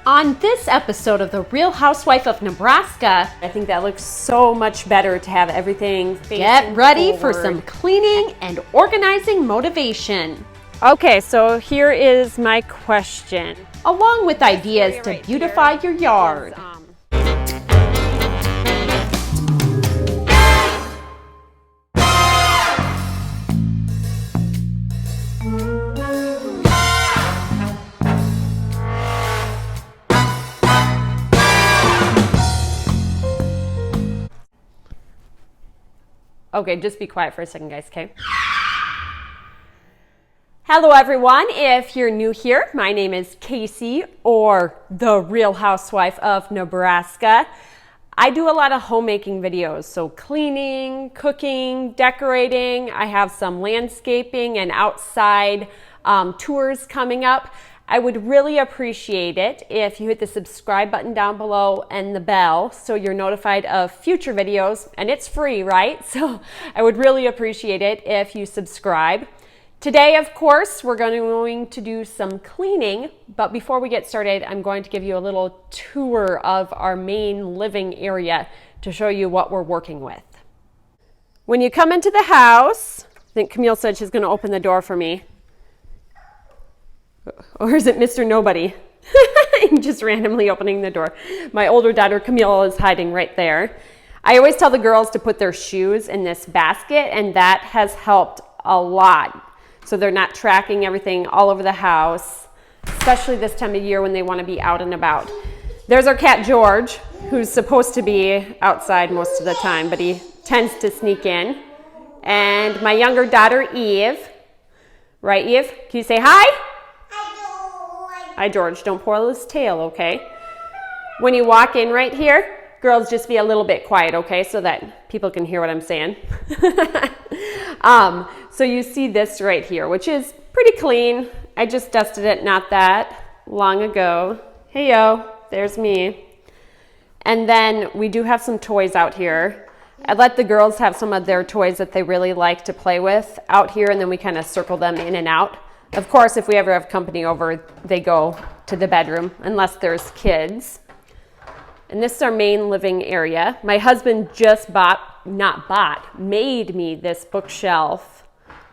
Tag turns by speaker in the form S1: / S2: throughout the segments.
S1: On this episode of the Real Housewife of Nebraska, I think that looks so much better to have everything get ready for some cleaning and organizing motivation. Okay, so here is my question. Along with ideas to beautify your yard. Okay, just be quiet for a second, guys, okay? Hello, everyone. If you're new here, my name is Casey, or the Real Housewife of Nebraska. I do a lot of homemaking videos, so cleaning, cooking, decorating. I have some landscaping and outside tours coming up. I would really appreciate it if you hit the subscribe button down below and the bell so you're notified of future videos, and it's free, right? So I would really appreciate it if you subscribe. Today, of course, we're going to do some cleaning, but before we get started, I'm going to give you a little tour of our main living area to show you what we're working with. When you come into the house, I think Camille said she's going to open the door for me. Or is it Mr. Nobody? Just randomly opening the door. My older daughter, Camille, is hiding right there. I always tell the girls to put their shoes in this basket, and that has helped a lot. So they're not tracking everything all over the house, especially this time of year when they want to be out and about. There's our cat, George, who's supposed to be outside most of the time, but he tends to sneak in. And my younger daughter, Eve. Right, Eve? Can you say hi? Hi, George. Don't pull his tail, okay? When you walk in right here, girls, just be a little bit quiet, okay, so that people can hear what I'm saying. So you see this right here, which is pretty clean. I just dusted it not that long ago. Hey, yo, there's me. And then we do have some toys out here. I let the girls have some of their toys that they really like to play with out here, and then we kind of circle them in and out. Of course, if we ever have company over, they go to the bedroom, unless there's kids. And this is our main living area. My husband just made me this bookshelf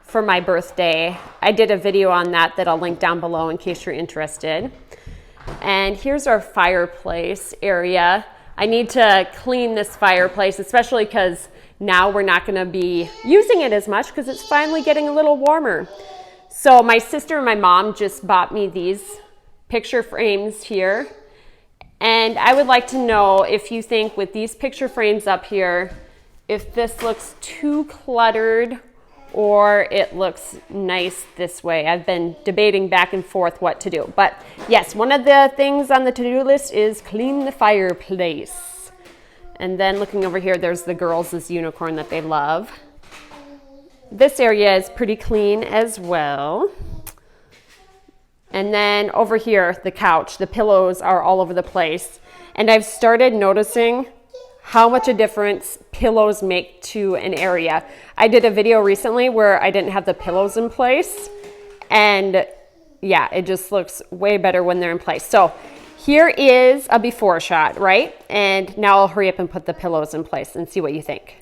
S1: for my birthday. I did a video on that I'll link down below in case you're interested. And here's our fireplace area. I need to clean this fireplace, especially because now we're not going to be using it as much because it's finally getting a little warmer. So my sister and my mom just bought me these picture frames here. And I would like to know if you think with these picture frames up here, if this looks too cluttered or it looks nice this way. I've been debating back and forth what to do. But yes, one of the things on the to-do list is clean the fireplace. And then looking over here, there's the girls' unicorn that they love. This area is pretty clean as well. And then over here, the couch, the pillows are all over the place. And I've started noticing how much a difference pillows make to an area. I did a video recently where I didn't have the pillows in place. And yeah, it just looks way better when they're in place. So here is a before shot, right? And now I'll hurry up and put the pillows in place and see what you think.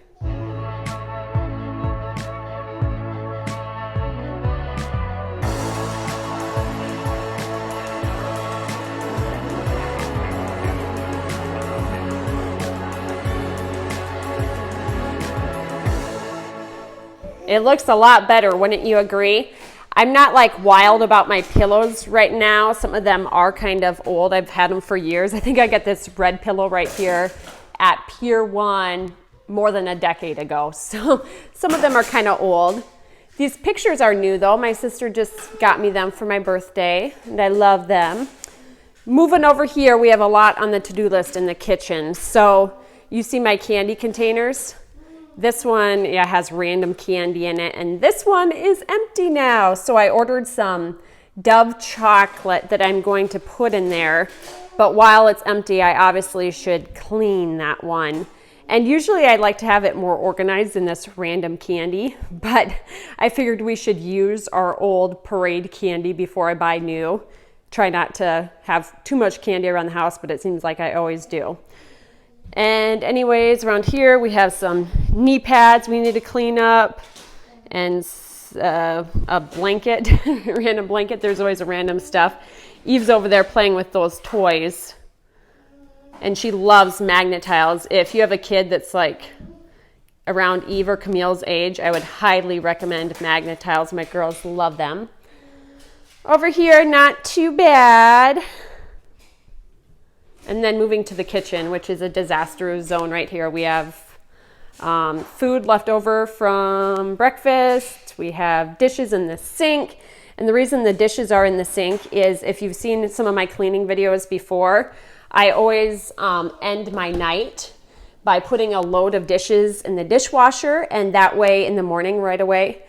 S1: It looks a lot better, wouldn't you agree? I'm not like wild about my pillows right now. Some of them are kind of old. I've had them for years. I think I got this red pillow right here at Pier 1 more than a decade ago. So some of them are kind of old. These pictures are new though. My sister just got me them for my birthday and I love them. Moving over here, we have a lot on the to-do list in the kitchen. So you see my candy containers? This one has random candy in it, and this one is empty now. So I ordered some Dove chocolate that I'm going to put in there. But while it's empty, I obviously should clean that one. And usually I like to have it more organized than this random candy, but I figured we should use our old parade candy before I buy new. try not to have too much candy around the house, but it seems like I always do. And anyways, around here we have some knee pads we need to clean up, and a blanket, random blanket. There's always a random stuff. Eve's over there playing with those toys, and she loves magnet tiles. If you have a kid that's like around Eve or Camille's age, I would highly recommend magnet tiles. My girls love them. Over here, not too bad. And then moving to the kitchen, which is a disaster zone right here. We have food left over from breakfast. We have dishes in the sink. And the reason the dishes are in the sink is, if you've seen some of my cleaning videos before, I always end my night by putting a load of dishes in the dishwasher. And that way in the morning right away,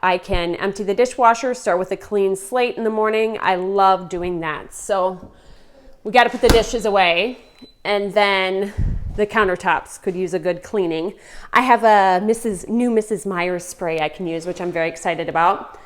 S1: I can empty the dishwasher, start with a clean slate in the morning. I love doing that. So we got to put the dishes away, and then the countertops could use a good cleaning. I have a new Mrs. Myers spray I can use, which I'm very excited about.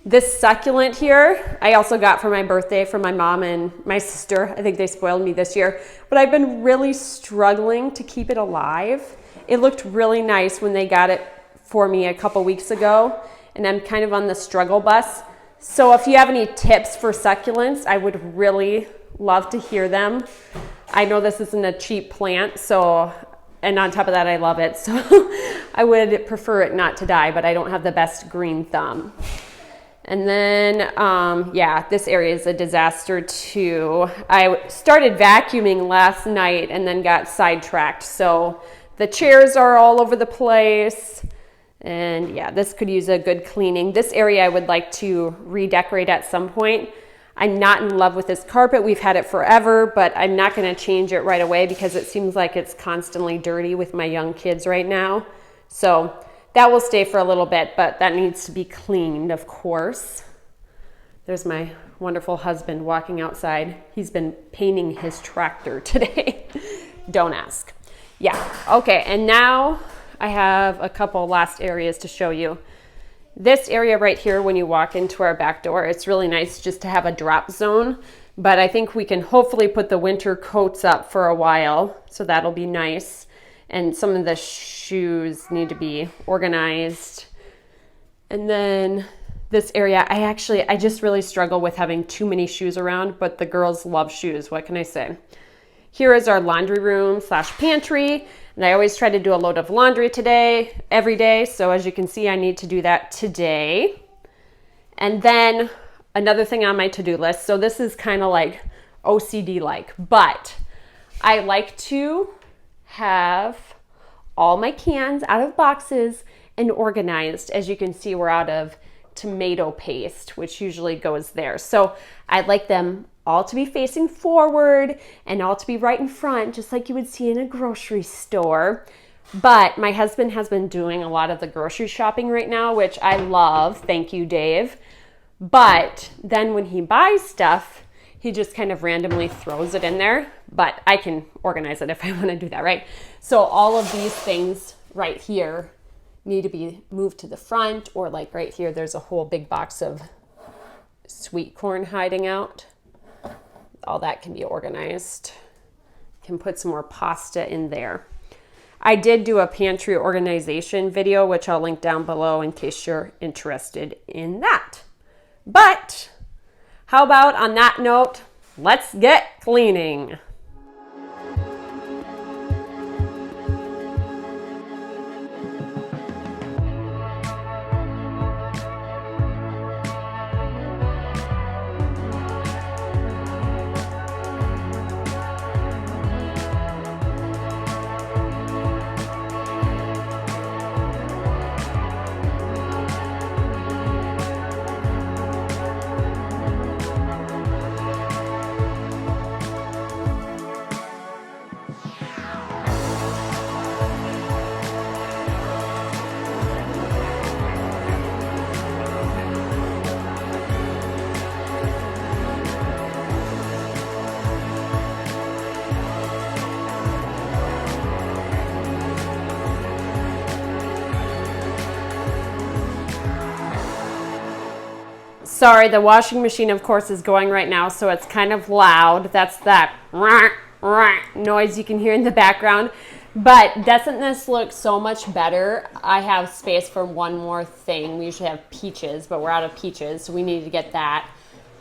S1: This succulent here, I also got for my birthday from my mom and my sister. I think they spoiled me this year, but I've been really struggling to keep it alive. It looked really nice when they got it for me a couple weeks ago, and I'm kind of on the struggle bus. So if you have any tips for succulents, I would really love to hear them. I know this isn't a cheap plant, and on top of that, I love it. So I would prefer it not to die, but I don't have the best green thumb. And then, this area is a disaster too. I started vacuuming last night and then got sidetracked. So the chairs are all over the place. And yeah, this could use a good cleaning. This area I would like to redecorate at some point. I'm not in love with this carpet. We've had it forever, but I'm not going to change it right away because it seems like it's constantly dirty with my young kids right now. So that will stay for a little bit, but that needs to be cleaned, of course. There's my wonderful husband walking outside. He's been painting his tractor today. Don't ask. Yeah, okay, and now I have a couple last areas to show you. This area right here, when you walk into our back door, it's really nice just to have a drop zone, but I think we can hopefully put the winter coats up for a while, so that'll be nice. And some of the shoes need to be organized. And then this area, I just really struggle with having too many shoes around, but the girls love shoes. What can I say? Here is our laundry room / pantry. And I always try to do a load of laundry every day. So as you can see, I need to do that today. And then another thing on my to-do list. So this is kind of like OCD-like, but I like to have all my cans out of boxes and organized. As you can see, we're out of tomato paste, which usually goes there. So I'd like them all to be facing forward and all to be right in front, just like you would see in a grocery store. But my husband has been doing a lot of the grocery shopping right now, which I love. Thank you, Dave. But then when he buys stuff, he just kind of randomly throws it in there. But I can organize it if I want to do that, right? So all of these things right here need to be moved to the front, or like right here, there's a whole big box of sweet corn hiding out. All that can be organized. Can put some more pasta in there. I did do a pantry organization video, which I'll link down below in case you're interested in that. But how about on that note, let's get cleaning. Sorry, the washing machine, of course, is going right now, so it's kind of loud. That's that noise you can hear in the background. But doesn't this look so much better? I have space for one more thing. We usually have peaches, but we're out of peaches, so we need to get that.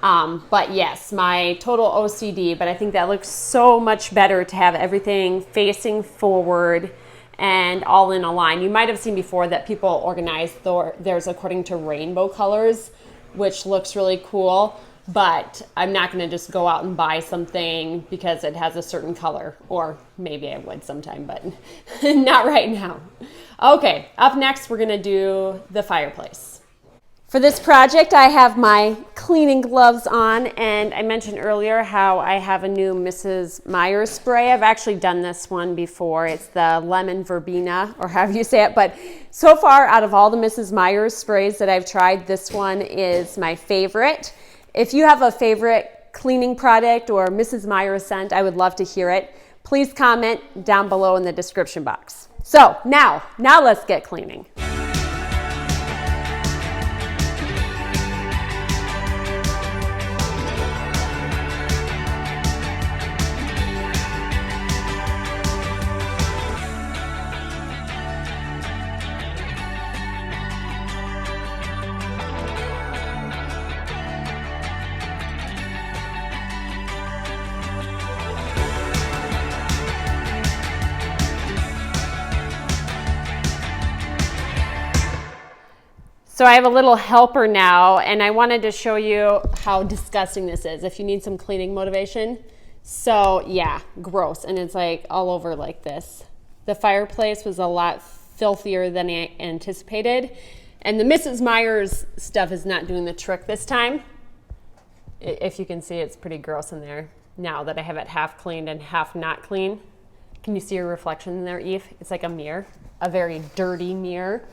S1: But yes, my total OCD, but I think that looks so much better to have everything facing forward and all in a line. You might have seen before that people organize theirs according to rainbow colors, which looks really cool, but I'm not going to just go out and buy something because it has a certain color, or maybe I would sometime, but not right now. Okay, up next we're going to do the fireplace. For this project, I have my cleaning gloves on, and I mentioned earlier how I have a new Mrs. Meyer spray. I've actually done this one before. It's the lemon verbena, or however you say it, but so far out of all the Mrs. Meyer sprays that I've tried, this one is my favorite. If you have a favorite cleaning product or Mrs. Meyer scent, I would love to hear it. Please comment down below in the description box. So now let's get cleaning. So I have a little helper now, and I wanted to show you how disgusting this is if you need some cleaning motivation. So yeah, gross, and it's like all over like this. The fireplace was a lot filthier than I anticipated, and the Mrs. Meyer's stuff is not doing the trick this time. If you can see, it's pretty gross in there now that I have it half cleaned and half not clean. Can you see your reflection in there, Eve? It's like a mirror, a very dirty mirror.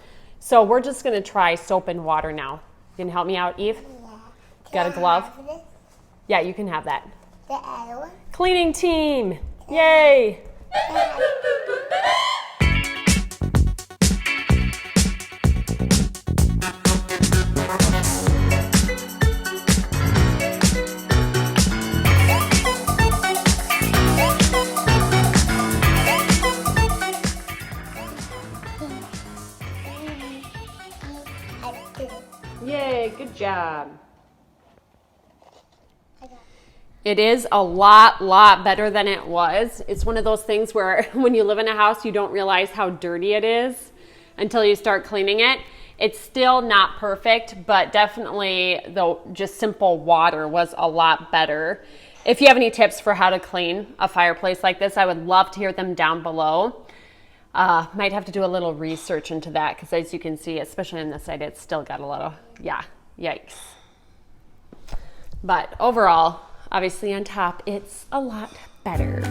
S1: So we're just going to try soap and water now. You can help me out, Eve?
S2: Yeah.
S1: Got a glove? Yeah, you can have that.
S2: The other one?
S1: Cleaning team! Yay! Yay, good job. It is a lot better than it was. It's one of those things where when you live in a house, you don't realize how dirty it is until you start cleaning it. It's still not perfect, but definitely just simple water was a lot better. If you have any tips for how to clean a fireplace like this, I would love to hear them down below. Might have to do a little research into that because as you can see, especially on this side, it's still got a lot of, yikes. But overall, obviously on top, it's a lot better.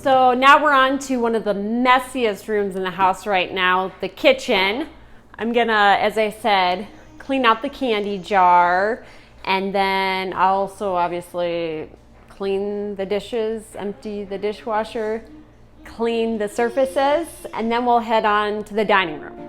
S1: So now we're on to one of the messiest rooms in the house right now, the kitchen. I'm gonna, as I said, clean out the candy jar, and then I'll also obviously clean the dishes, empty the dishwasher, clean the surfaces, and then we'll head on to the dining room.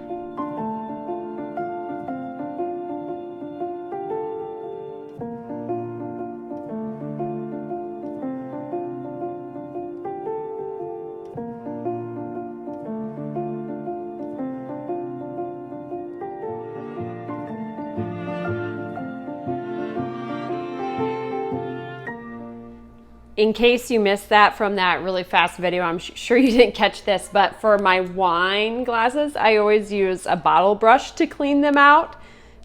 S1: In case you missed that from that really fast video, I'm sure you didn't catch this, but for my wine glasses, I always use a bottle brush to clean them out.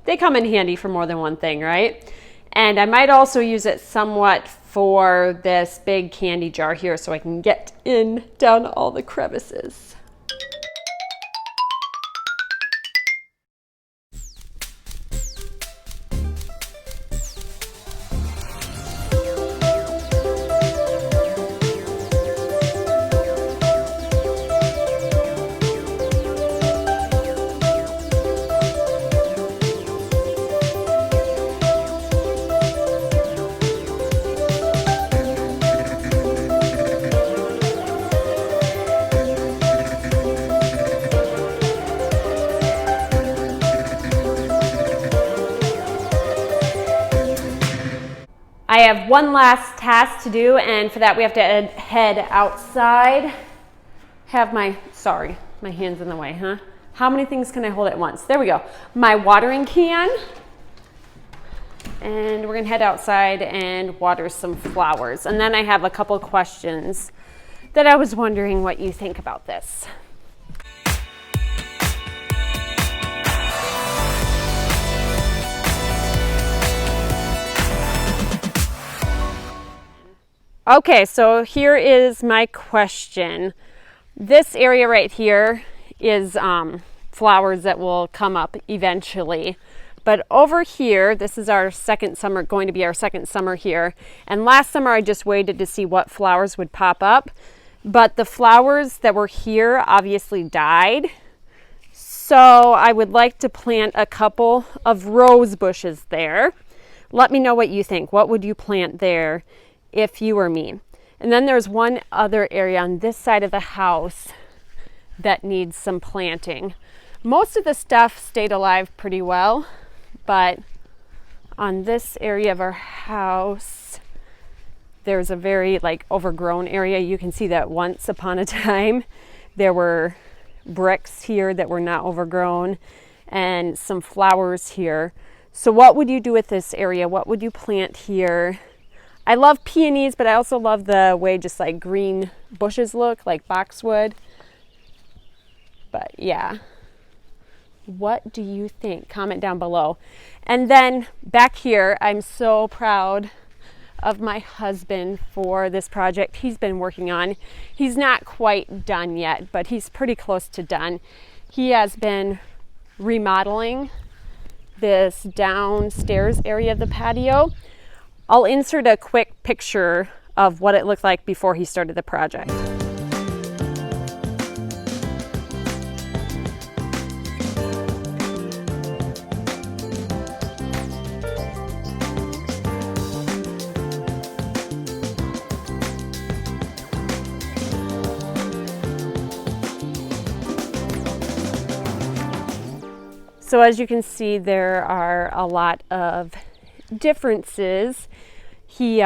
S1: They come in handy for more than one thing, right? And I might also use it somewhat for this big candy jar here so I can get down all the crevices. I have one last task to do, and for that we have to head outside. Sorry, my hand's in the way, huh? How many things can I hold at once? There we go. My watering can. And we're gonna head outside and water some flowers. And then I have a couple questions that I was wondering what you think about this. Okay, so here is my question. This area right here is flowers that will come up eventually. But over here, this is our second summer, going to be our second summer here. And last summer I just waited to see what flowers would pop up. But the flowers that were here obviously died. So I would like to plant a couple of rose bushes there. Let me know what you think. What would you plant there if you were me? And then there's one other area on this side of the house that needs some planting. Most of the stuff stayed alive pretty well, but on this area of our house, there's a very overgrown area. You can see that once upon a time, there were bricks here that were not overgrown and some flowers here. So what would you do with this area? What would you plant here? I love peonies, but I also love the way just green bushes look, like boxwood. But yeah, what do you think? Comment down below. And then back here, I'm so proud of my husband for this project he's been working on. He's not quite done yet, but he's pretty close to done. He has been remodeling this downstairs area of the patio. I'll insert a quick picture of what it looked like before he started the project. So as you can see, there are a lot of differences. He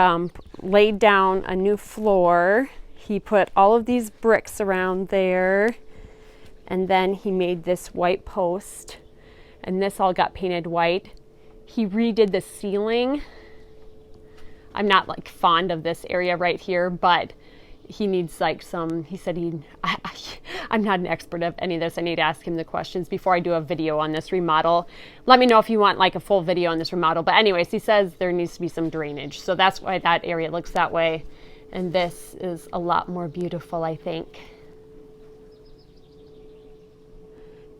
S1: laid down a new floor. He put all of these bricks around there, and then he made this white post, and this all got painted white. He redid the ceiling. I'm not fond of this area right here, but he needs he said I'm not an expert of any of this. I need to ask him the questions before I do a video on this remodel. Let me know if you want a full video on this remodel. But anyways, he says there needs to be some drainage. So that's why that area looks that way. And this is a lot more beautiful, I think.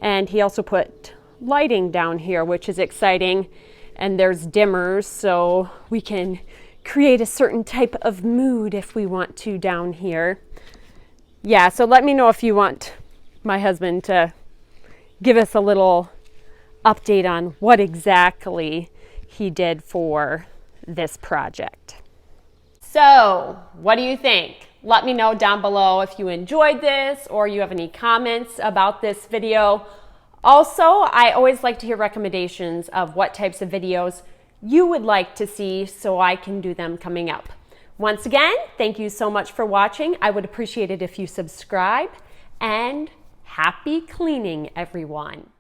S1: And he also put lighting down here, which is exciting. And there's dimmers, so we can create a certain type of mood if we want to down here. Yeah, so let me know if you want my husband to give us a little update on what exactly he did for this project. So, what do you think? Let me know down below if you enjoyed this or you have any comments about this video. Also, I always like to hear recommendations of what types of videos you would like to see so I can do them coming up. Once again, thank you so much for watching. I would appreciate it if you subscribe, and happy cleaning, everyone.